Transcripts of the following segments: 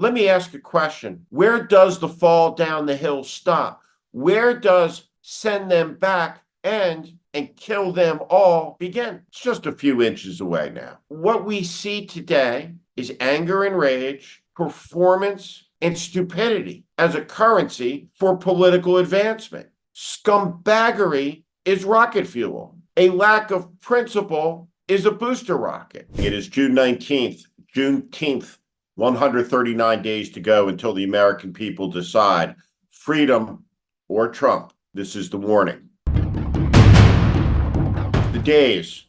Let me ask a question. Where does the fall down the hill stop? Where does send them back end and kill them all begin? It's just a few inches away now. What we see today is anger and rage, performance, and stupidity as a currency for political advancement. Scumbaggery is rocket fuel. A lack of principle is a booster rocket. It is June 19th, Juneteenth, 139 days to go until the American people decide freedom or Trump. This is the warning. The days,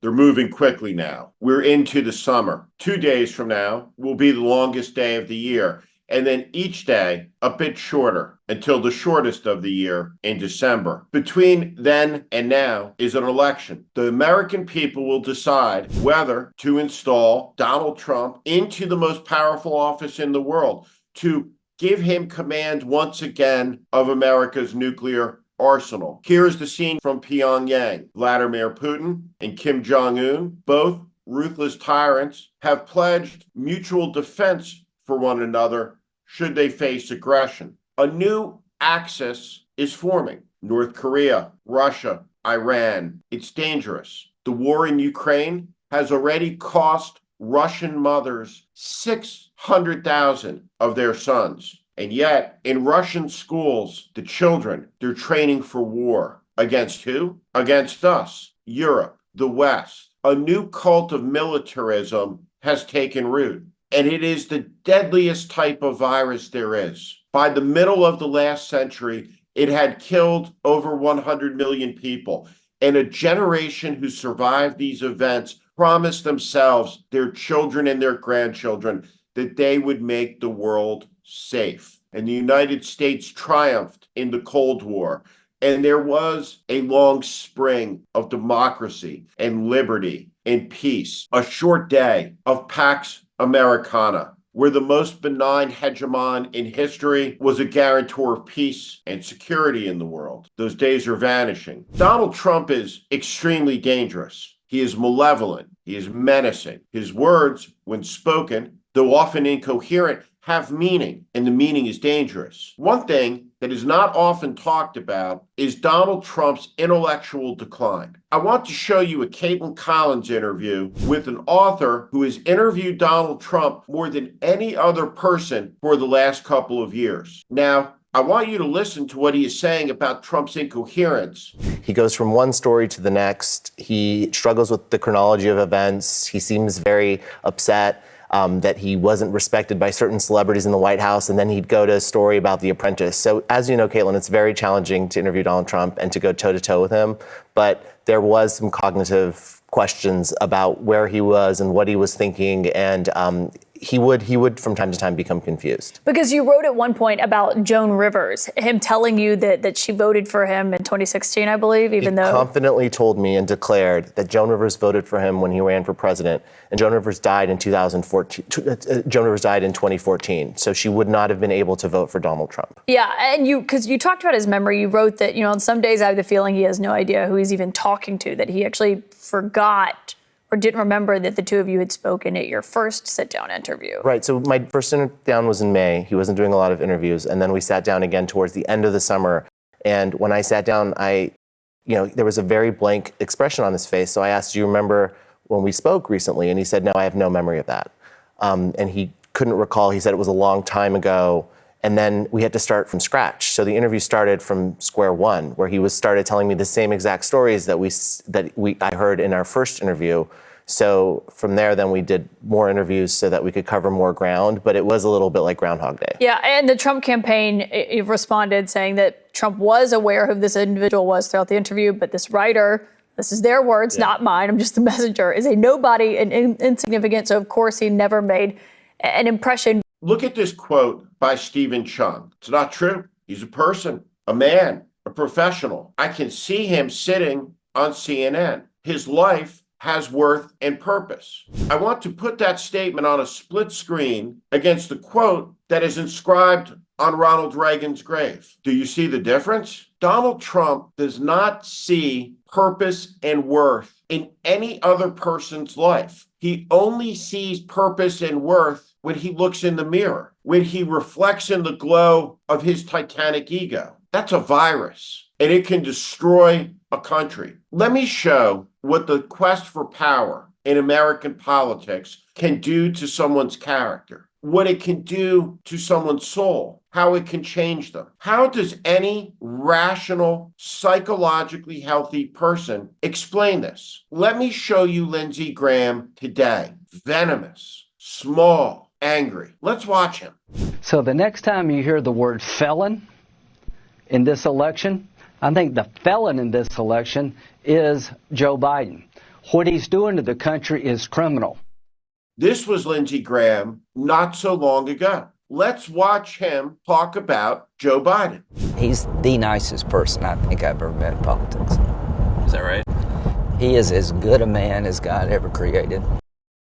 they're moving quickly now. We're into the summer. 2 days from now will be the longest day of the year. And then each day a bit shorter until the shortest of the year in December. Between then and now is an election. The American people will decide whether to install Donald Trump into the most powerful office in the world, to give him command once again of America's nuclear arsenal. Here's the scene from Pyongyang. Vladimir Putin and Kim Jong-un, both ruthless tyrants, have pledged mutual defense for one another should they face aggression. A new axis is forming. North Korea, Russia, Iran. It's dangerous. The war in Ukraine has already cost Russian mothers 600,000 of their sons. And yet, in Russian schools, the children, they're training for war. Against who? Against us, Europe, the West. A new cult of militarism has taken root. And it is the deadliest type of virus there is. By the middle of the last century, it had killed over 100 million people. And a generation who survived these events promised themselves, their children and their grandchildren, that they would make the world safe. And the United States triumphed in the Cold War. And there was a long spring of democracy and liberty and peace. A short day of Pax Americana, where the most benign hegemon in history was a guarantor of peace and security in the world. Those days are vanishing. Donald Trump is extremely dangerous. He is malevolent. He is menacing. His words, when spoken, though often incoherent, have meaning, and the meaning is dangerous. One thing that is not often talked about is Donald Trump's intellectual decline. I want to show you a Caitlin Collins interview with an author who has interviewed Donald Trump more than any other person for the last couple of years. Now, I want you to listen to what he is saying about Trump's incoherence. He goes from one story to the next. He struggles with the chronology of events. He seems very upset that he wasn't respected by certain celebrities in the White House, and then he'd go to a story about The Apprentice. So as you know, Caitlin, it's very challenging to interview Donald Trump and to go toe-to-toe with him, but there was some cognitive questions about where he was and what he was thinking, and he would from time to time become confused. Because you wrote at one point about Joan Rivers, him telling you that she voted for him in 2016, I believe, even though... He confidently told me and declared that Joan Rivers voted for him when he ran for president, and Joan Rivers died in 2014, so she would not have been able to vote for Donald Trump. Yeah, and because you talked about his memory, you wrote that, on some days I have the feeling he has no idea who he's even talking to, that he actually forgot or didn't remember that the two of you had spoken at your first sit-down interview. Right, so my first sit-down was in May. He wasn't doing a lot of interviews, and then we sat down again towards the end of the summer. And when I sat down, there was a very blank expression on his face. So I asked, do you remember when we spoke recently? And he said, no, I have no memory of that. And he couldn't recall. He said it was a long time ago. And then we had to start from scratch. So the interview started from square one, where he started telling me the same exact stories that I heard in our first interview. So from there, then we did more interviews so that we could cover more ground, but it was a little bit like Groundhog Day. Yeah, and the Trump campaign responded saying that Trump was aware who this individual was throughout the interview, but this writer, this is their words, not mine, I'm just the messenger, is a nobody and insignificant. So of course he never made an impression. Look at this quote by Stephen Chung. It's not true. He's a person, a man, a professional. I can see him sitting on CNN. His life has worth and purpose. I want to put that statement on a split screen against the quote that is inscribed on Ronald Reagan's grave. Do you see the difference? Donald Trump does not see purpose and worth in any other person's life. He only sees purpose and worth when he looks in the mirror, when he reflects in the glow of his titanic ego. That's a virus, and it can destroy a country. Let me show what the quest for power in American politics can do to someone's character, what it can do to someone's soul, how it can change them. How does any rational, psychologically healthy person explain this? Let me show you Lindsey Graham today. Venomous, small, angry. Let's watch him. So the next time you hear the word felon in this election, I think the felon in this election is Joe Biden. What he's doing to the country is criminal. This was Lindsey Graham not so long ago. Let's watch him talk about Joe Biden. He's the nicest person I think I've ever met in politics. Is that right? He is as good a man as God ever created.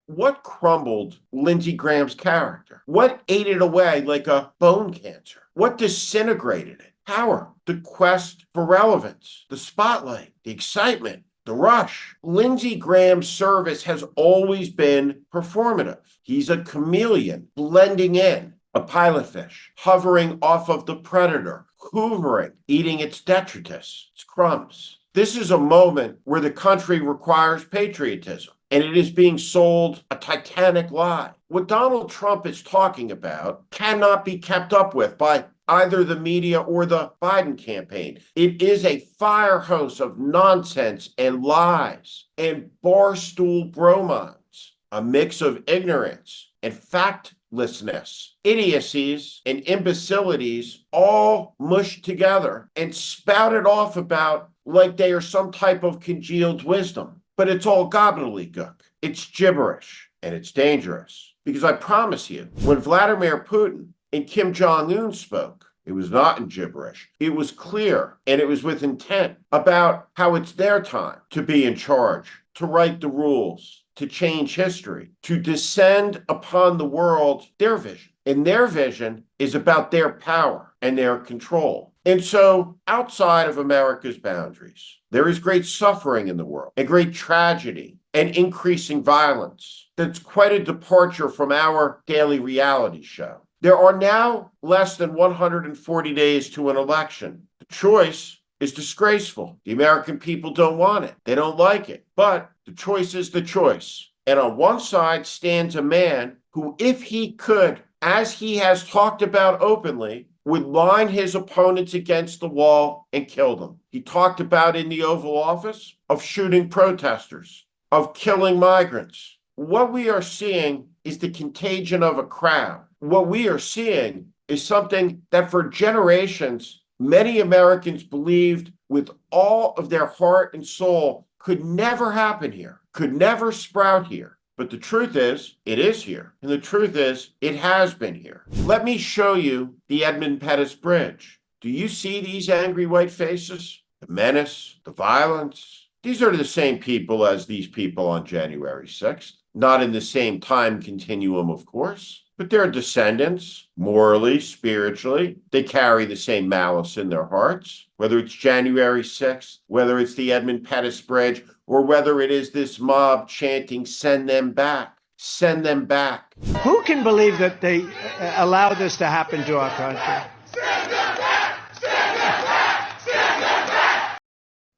What crumbled Lindsey Graham's character? What ate it away like a bone cancer? What disintegrated it? Power, the quest for relevance, the spotlight, the excitement, the rush. Lindsey Graham's service has always been performative. He's a chameleon, blending in, a pilot fish, hovering off of the predator, hoovering, eating its detritus, its crumbs. This is a moment where the country requires patriotism, and it is being sold a titanic lie. What Donald Trump is talking about cannot be kept up with by either the media or the Biden campaign. It is a fire hose of nonsense and lies and barstool bromides, a mix of ignorance and factlessness, idiocies and imbecilities all mushed together and spouted off about like they are some type of congealed wisdom. But it's all gobbledygook. It's gibberish, and it's dangerous. Because I promise you, when Vladimir Putin and Kim Jong-un spoke, it was not in gibberish. It was clear, and it was with intent about how it's their time to be in charge, to write the rules, to change history, to descend upon the world their vision. And their vision is about their power and their control. And so, outside of America's boundaries, there is great suffering in the world, and great tragedy, and increasing violence. That's quite a departure from our daily reality show. There are now less than 140 days to an election. The choice is disgraceful. The American people don't want it. They don't like it. But the choice is the choice. And on one side stands a man who, if he could, as he has talked about openly, would line his opponents against the wall and kill them. He talked about in the Oval Office of shooting protesters, of killing migrants. What we are seeing is the contagion of a crowd. What we are seeing is something that for generations, many Americans believed with all of their heart and soul could never happen here, could never sprout here. But the truth is, it is here. And the truth is, it has been here. Let me show you the Edmund Pettus Bridge. Do you see these angry white faces? The menace, the violence. These are the same people as these people on January 6th. Not in the same time continuum, of course, but they're descendants, morally, spiritually. They carry the same malice in their hearts. Whether it's January 6th, whether it's the Edmund Pettus Bridge, or whether it is this mob chanting, "Send them back, send them back." Who can believe that they allow this to happen to our country? Send them back! Send them back! Send them back!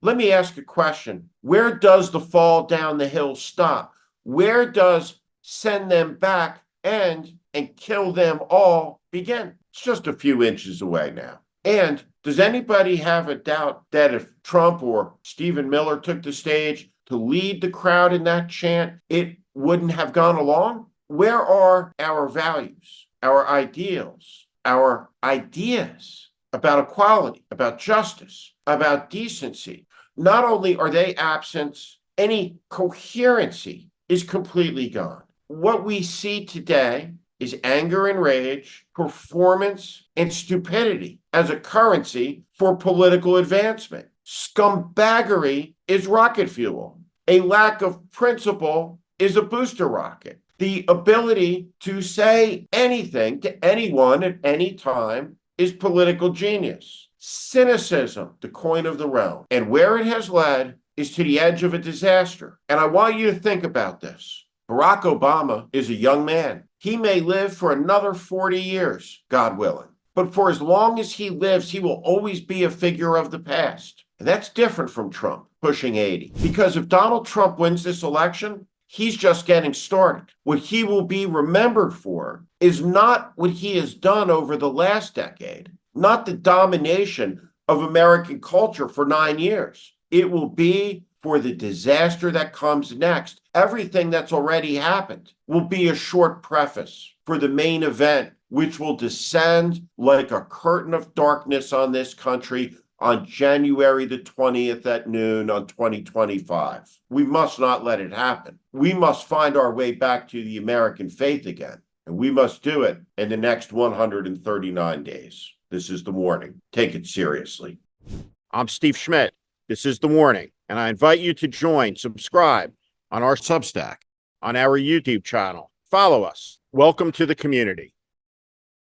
Let me ask a question. Where does the fall down the hill stop? Where does send them back end and kill them all begin? It's just a few inches away now. And does anybody have a doubt that if Trump or Stephen Miller took the stage to lead the crowd in that chant, it wouldn't have gone along? Where are our values, our ideals, our ideas about equality, about justice, about decency? Not only are they absent, any coherency is completely gone. What we see today is anger and rage, performance, and stupidity as a currency for political advancement. Scumbaggery is rocket fuel. A lack of principle is a booster rocket. The ability to say anything to anyone at any time is political genius. Cynicism, the coin of the realm. And where it has led is to the edge of a disaster. And I want you to think about this. Barack Obama is a young man. He may live for another 40 years, God willing. But for as long as he lives, he will always be a figure of the past. And that's different from Trump pushing 80. Because if Donald Trump wins this election, he's just getting started. What he will be remembered for is not what he has done over the last decade, not the domination of American culture for 9 years. It will be for the disaster that comes next. Everything that's already happened will be a short preface for the main event, which will descend like a curtain of darkness on this country on January the 20th at noon on 2025. We must not let it happen. We must find our way back to the American faith again, and we must do it in the next 139 days. This is The Warning. Take it seriously. I'm Steve Schmidt. This is The Warning, and I invite you to subscribe on our Substack, on our YouTube channel. Follow us. Welcome to the community.